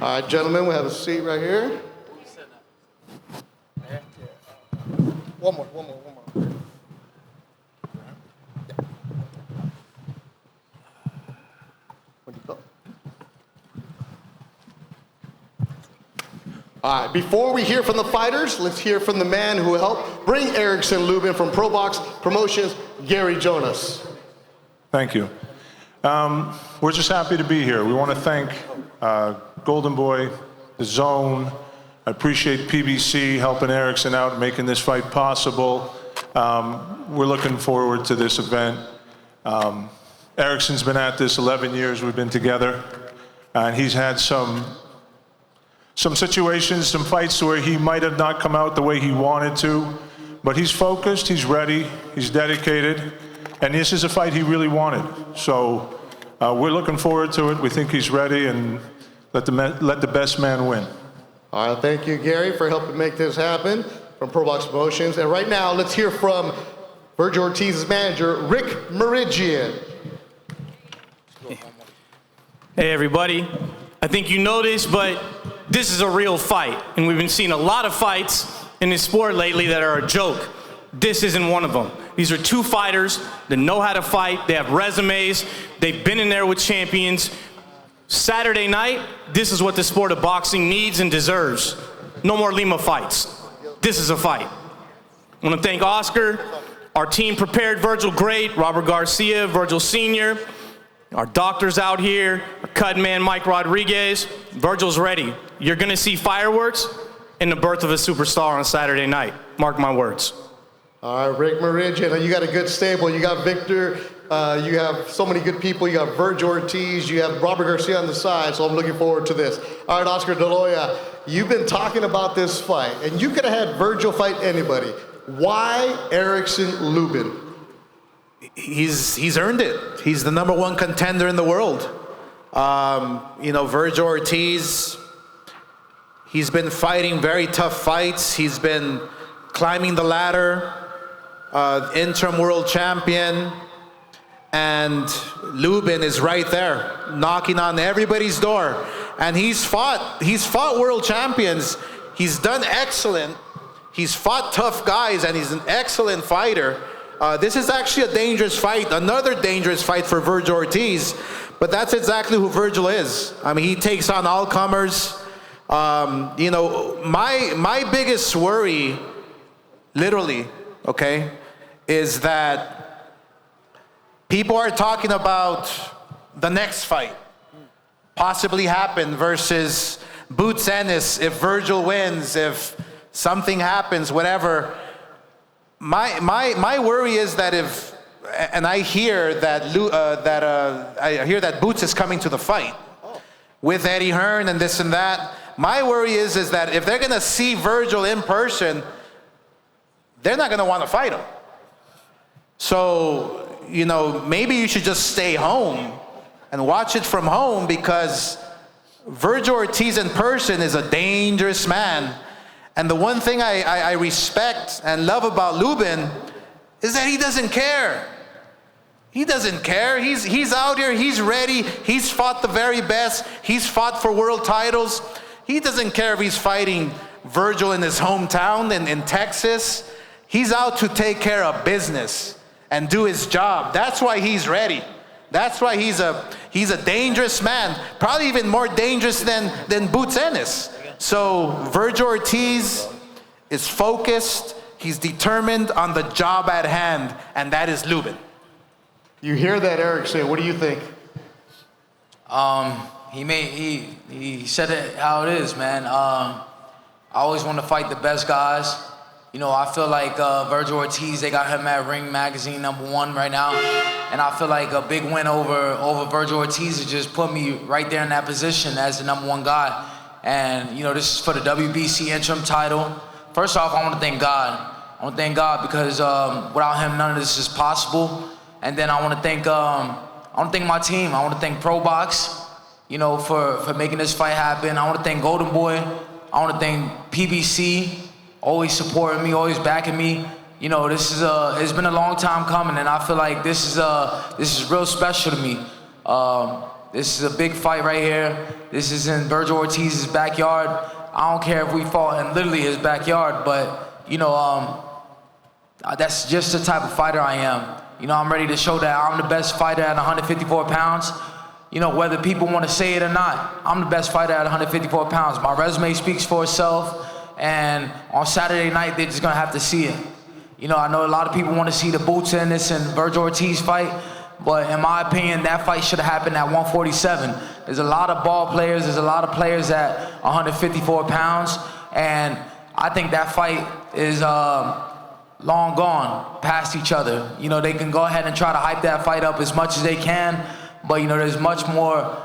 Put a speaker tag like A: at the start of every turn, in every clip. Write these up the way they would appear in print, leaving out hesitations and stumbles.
A: All right, gentlemen, we have a seat right here. One more. All right, before we hear from the fighters, let's hear from the man who helped bring Erickson Lubin from Pro Box Promotions, Gary Jonas.
B: Thank you. We're just happy to be here. We want to thank Golden Boy, the Zone. I appreciate PBC helping Erickson out, making this fight possible. We're looking forward to this event. Erickson's been at this 11 years we've been together, and he's had some situations, some fights where he might have not come out the way he wanted to, but he's focused, he's ready, he's dedicated, and this is a fight he really wanted. So we're looking forward to it. We think he's ready, and let the best man win.
A: All right, thank you, Gary, for helping make this happen from Pro Box Promotions. And right now, let's hear from Vergil Ortiz's manager, Rick Meridian.
C: Hey, everybody. I think you know this, but this is a real fight, and we've been seeing a lot of fights in this sport lately that are a joke. This isn't one of them. These are two fighters that know how to fight. They have resumes. They've been in there with champions. Saturday night, this is what the sport of boxing needs and deserves. No more Lima fights. This is a fight. I want to thank Oscar. Our team prepared Vergil great. Robert Garcia, Vergil Sr., our doctors out here, our cut man Mike Rodriguez. Vergil's ready. You're going to see fireworks and the birth of a superstar on Saturday night. Mark my words.
A: All right, Rick Meridian, you got a good stable. You got Victor. You have so many good people. You got Vergil Ortiz. You have Robert Garcia on the side, so I'm looking forward to this. All right, Oscar De La Hoya, you've been talking about this fight, and you could have had Vergil fight anybody. Why Erickson Lubin?
D: He's earned it. He's the #1 contender in the world. You know, Vergil Ortiz, he's been fighting very tough fights. He's been climbing the ladder, interim world champion, and Lubin is right there, knocking on everybody's door. And he's fought world champions. He's done excellent. He's fought tough guys, and he's an excellent fighter. This is actually a dangerous fight, another dangerous fight for Vergil Ortiz, but that's exactly who Vergil is. I mean, he takes on all comers. You know, my biggest worry, literally, okay, is that people are talking about the next fight possibly happen versus Boots Ennis if Vergil wins, if something happens, whatever. My worry is that if, and I hear that Boots is coming to the fight with Eddie Hearn and this and that. My worry is that if they're gonna see Vergil in person, they're not gonna want to fight him. So, you know, maybe you should just stay home and watch it from home, because Vergil Ortiz in person is a dangerous man. And the one thing I respect and love about Lubin is that he doesn't care. He doesn't care. He's out here, he's ready, he's fought the very best, he's fought for world titles. He doesn't care if he's fighting Vergil in his hometown in Texas. He's out to take care of business and do his job. That's why he's ready. That's why he's a dangerous man, probably even more dangerous than Boots Ennis. So Vergil Ortiz is focused, he's determined on the job at hand, and that is Lubin.
A: You hear that, Erickson, what do you think?
E: He said it how it is, man. I always want to fight the best guys. You know, I feel like Vergil Ortiz, they got him at Ring Magazine #1 right now. And I feel like a big win over Vergil Ortiz has just put me right there in that position as the #1 guy. And, you know, this is for the WBC interim title. First off, I want to thank God. I want to thank God because without him, none of this is possible. And then I want to thank my team. I want to thank Pro Box, you know, for making this fight happen. I want to thank Golden Boy. I want to thank PBC, always supporting me, always backing me. You know, this is it's been a long time coming, and I feel like this is real special to me. This is a big fight right here. This is in Vergil Ortiz's backyard. I don't care if we fought in literally his backyard, but you know, that's just the type of fighter I am. You know, I'm ready to show that I'm the best fighter at 154 pounds. You know, whether people want to say it or not, I'm the best fighter at 154 pounds. My resume speaks for itself, and on Saturday night, they're just gonna have to see it. You know, I know a lot of people want to see the Boots Ennis and Vergil Ortiz fight, but in my opinion, that fight should have happened at 147. There's a lot of ball players, there's a lot of players at 154 pounds, and I think that fight is long gone past each other. You know, they can go ahead and try to hype that fight up as much as they can, but you know, there's much more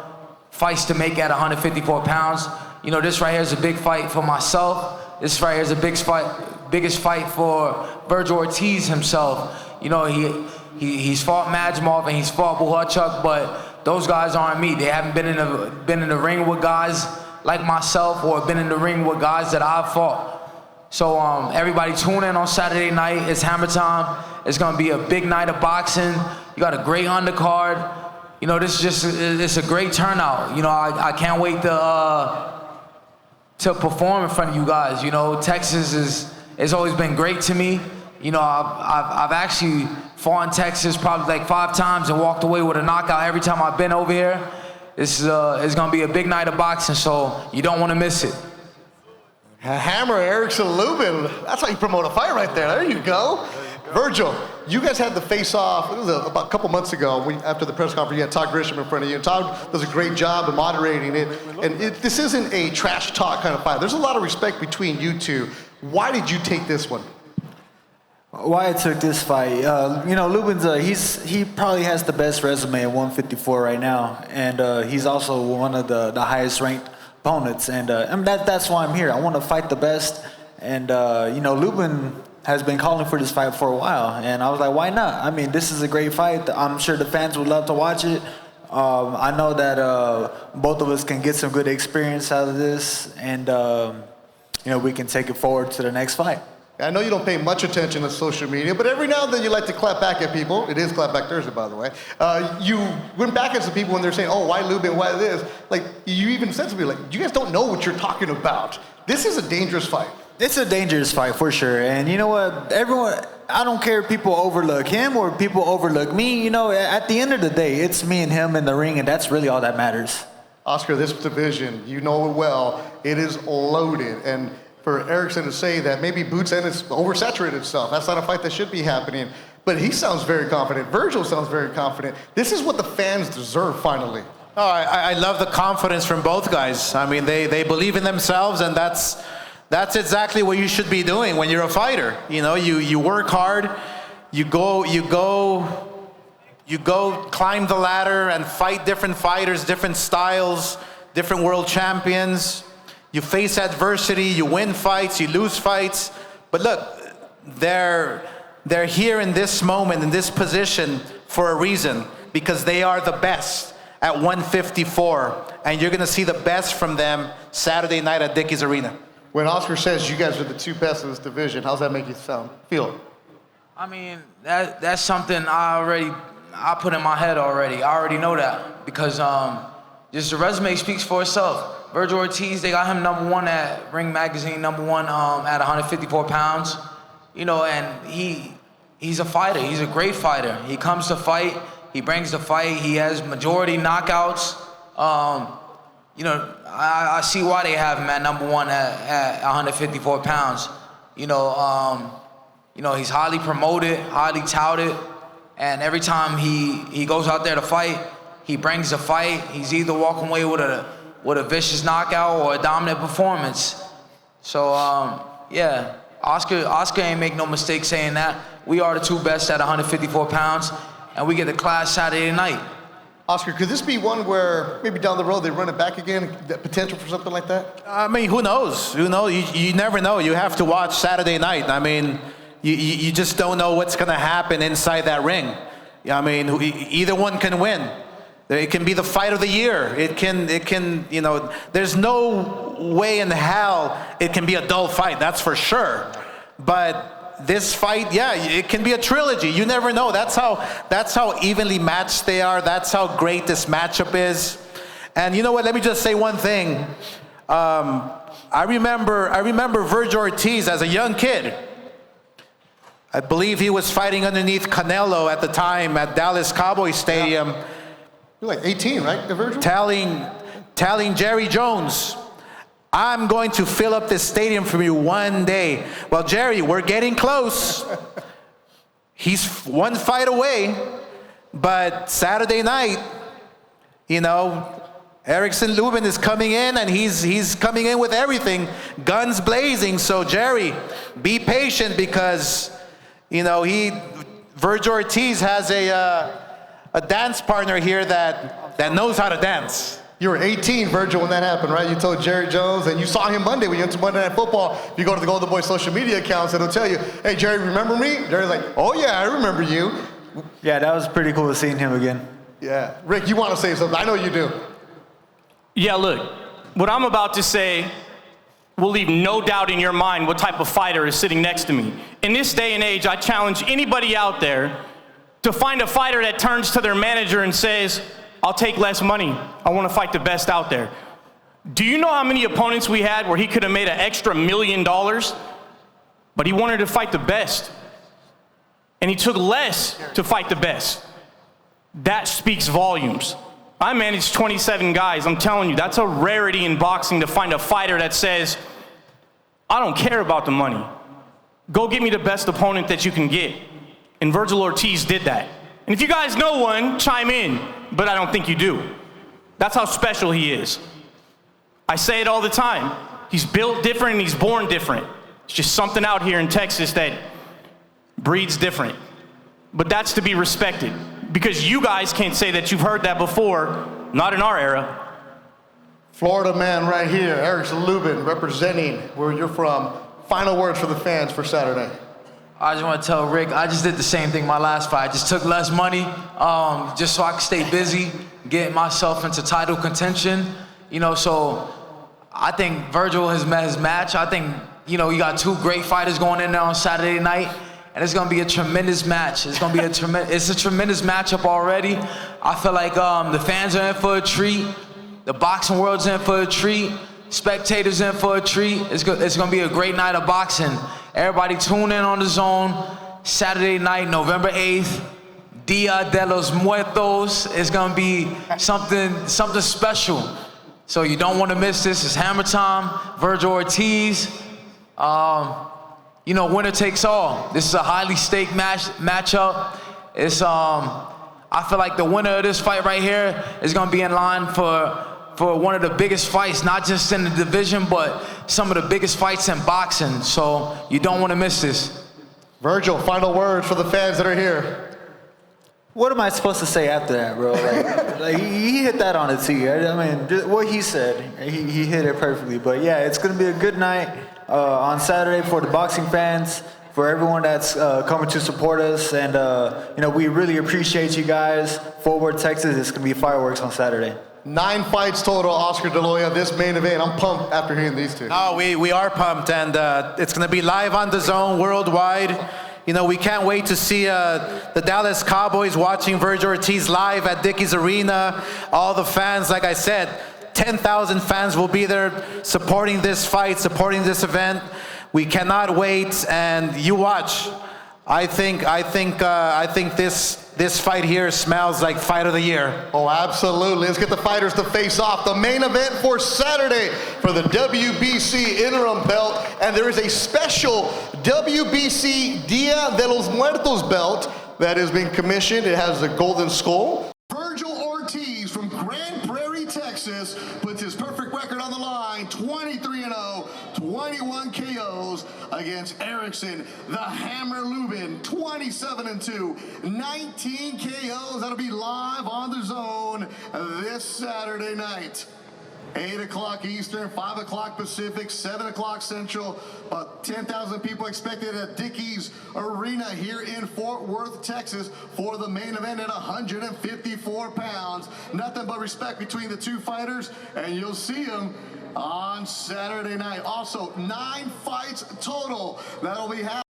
E: fights to make at 154 pounds. You know, this right here is a big fight for myself. This right here is the biggest fight for Vergil Ortiz himself. You know, he's fought Majmov and he's fought Buhachuk, but those guys aren't me. They haven't been in the ring with guys like myself or been in the ring with guys that I've fought. So everybody tune in on Saturday night. It's hammer time. It's gonna be a big night of boxing. You got a great undercard. You know, it's a great turnout. You know, I can't wait to perform in front of you guys. You know, Texas has always been great to me. You know, I've actually fought in Texas probably like 5 times and walked away with a knockout every time I've been over here. This is gonna be a big night of boxing, so you don't want to miss it.
A: Hammer Erickson Lubin. That's how you promote a fight right there. There you go. Vergil, you guys had the face-off, it was about a couple months ago, after the press conference, you had Todd Grisham in front of you. Todd does a great job of moderating it. And this isn't a trash talk kind of fight. There's a lot of respect between you two. Why did you take this one?
F: Why I took this fight, you know, Lubin's he probably has the best resume at 154 right now, and he's also one of the highest ranked opponents, and that's why I'm here. I want to fight the best, and you know, Lubin has been calling for this fight for a while, and I was like, why not? I mean, this is a great fight. I'm sure the fans would love to watch it. I know that both of us can get some good experience out of this, and you know, we can take it forward to the next fight.
A: I know you don't pay much attention to social media, but every now and then you like to clap back at people. It is Clap Back Thursday, by the way. You went back at some people when they're saying, oh, why Lubin, why this? Like, you even said to me, like, you guys don't know what you're talking about. This is a dangerous fight.
F: It's a dangerous fight for sure. And you know what? Everyone, I don't care if people overlook him or people overlook me. You know, at the end of the day, it's me and him in the ring, and that's really all that matters.
A: Oscar, this division, you know it well, it is loaded. And for Erickson to say that maybe Boots Ennis oversaturated himself, that's not a fight that should be happening. But he sounds very confident. Vergil sounds very confident. This is what the fans deserve, finally.
D: Oh, I love the confidence from both guys. I mean, they believe in themselves, and that's exactly what you should be doing when you're a fighter. You know, you work hard, you go climb the ladder and fight different fighters, different styles, different world champions. You face adversity, you win fights, you lose fights. But look, they're here in this moment, in this position for a reason, because they are the best at 154. And you're gonna see the best from them Saturday night at Dickies Arena.
A: When Oscar says you guys are the two best in this division, how's that make you feel?
E: I mean, that's something I put in my head already. I already know that because just the resume speaks for itself. Vergil Ortiz, they got him #1 at Ring Magazine, #1 at 154 pounds. You know, and he's a fighter. He's a great fighter. He comes to fight. He brings the fight. He has majority knockouts. You know, I see why they have him at #1 at 154 pounds. You know, he's highly promoted, highly touted, and every time he goes out there to fight, he brings the fight. He's either walking away with a vicious knockout or a dominant performance. So yeah, Oscar ain't make no mistake saying that. We are the two best at 154 pounds, and we get the class Saturday night.
A: Oscar, could this be one where maybe down the road they run it back again? The potential for something like that?
D: I mean, who knows? You never know. You have to watch Saturday night. I mean, you just don't know what's going to happen inside that ring. I mean, either one can win. It can be the fight of the year. It can, you know, there's no way in hell it can be a dull fight, that's for sure. But this fight, yeah, it can be a trilogy. You never know. That's how evenly matched they are. That's how great this matchup is. And you know what? Let me just say one thing. I remember Vergil Ortiz as a young kid. I believe he was fighting underneath Canelo at the time at Dallas Cowboys Stadium.
A: Yeah. You're like 18, right, Vergil?
D: Telling Jerry Jones, I'm going to fill up this stadium for you one day. Well, Jerry, we're getting close. He's one fight away. But Saturday night, you know, Erickson Lubin is coming in, and he's coming in with everything, guns blazing. So Jerry, be patient, because you know Vergil Ortiz has a dance partner here that knows how to dance.
A: You were 18, Vergil, when that happened, right? You told Jerry Jones, and you saw him Monday when you went to Monday Night Football. If you go to the Golden Boy social media accounts, it'll tell you, hey, Jerry, remember me? Jerry's like, oh yeah, I remember you.
F: Yeah, that was pretty cool seeing him again.
A: Yeah. Rick, you want to say something? I know you do.
C: Yeah, look, what I'm about to say will leave no doubt in your mind what type of fighter is sitting next to me. In this day and age, I challenge anybody out there to find a fighter that turns to their manager and says, I'll take less money. I want to fight the best out there. Do you know how many opponents we had where he could have made an extra $1 million, but he wanted to fight the best? And he took less to fight the best. That speaks volumes. I managed 27 guys. I'm telling you, that's a rarity in boxing to find a fighter that says, I don't care about the money. Go get me the best opponent that you can get. And Vergil Ortiz did that. And if you guys know one, chime in, but I don't think you do. That's how special he is. I say it all the time. He's built different and he's born different. It's just something out here in Texas that breeds different. But that's to be respected, because you guys can't say that you've heard that before, not in our era.
A: Florida man right here, Erickson Lubin, representing where you're from. Final words for the fans for Saturday.
E: I just want to tell Rick, I just did the same thing my last fight. I just took less money, just so I could stay busy, get myself into title contention. You know, so I think Vergil has met his match. I think, you know, you got two great fighters going in there on Saturday night, and it's gonna be a tremendous match. It's gonna be it's a tremendous matchup already. I feel like the fans are in for a treat. The boxing world's in for a treat. Spectators in for a treat. It's gonna be a great night of boxing. Everybody tune in on the Zone Saturday night, November 8th. Dia de los Muertos. It's gonna be something special. So you don't want to miss this. It's hammer time. Vergil Ortiz. You know, winner takes all. This is a highly staked matchup. It's I feel like the winner of this fight right here is gonna be in line for one of the biggest fights, not just in the division, but some of the biggest fights in boxing. So you don't want to miss this.
A: Vergil, final words for the fans that are here.
F: What am I supposed to say after that, bro? Like he hit that on the tee. I mean, what he said, he hit it perfectly. But yeah, it's gonna be a good night on Saturday for the boxing fans, for everyone that's coming to support us, and you know, we really appreciate you guys. Fort Worth, Texas, it's gonna be fireworks on Saturday.
A: 9 fights total, Oscar De La Hoya. This main event, I'm pumped after hearing these two.
D: No, we are pumped, and it's going to be live on the Zone worldwide. You know, we can't wait to see the Dallas Cowboys watching Vergil Ortiz live at Dickies Arena. All the fans, like I said, 10,000 fans will be there supporting this fight, supporting this event. We cannot wait, and you watch. I think this fight here smells like fight of the year.
A: Oh, absolutely. Let's get the fighters to face off. The main event for Saturday for the WBC interim belt, and there is a special WBC Dia de los Muertos belt that is being commissioned. It has a golden skull. Vergil Ortiz from Grand Prairie, Texas, puts his perfect record on the line, 23-0, 21 KOs against Erickson, the Hammer Lubin, 27-2, 19 KOs. That'll be live on the Zone this Saturday night. 8 o'clock Eastern, 5 o'clock Pacific, 7 o'clock Central. About 10,000 people expected at Dickies Arena here in Fort Worth, Texas for the main event at 154 pounds. Nothing but respect between the two fighters, and you'll see them on Saturday night. Also, 9 fights total that'll be happening.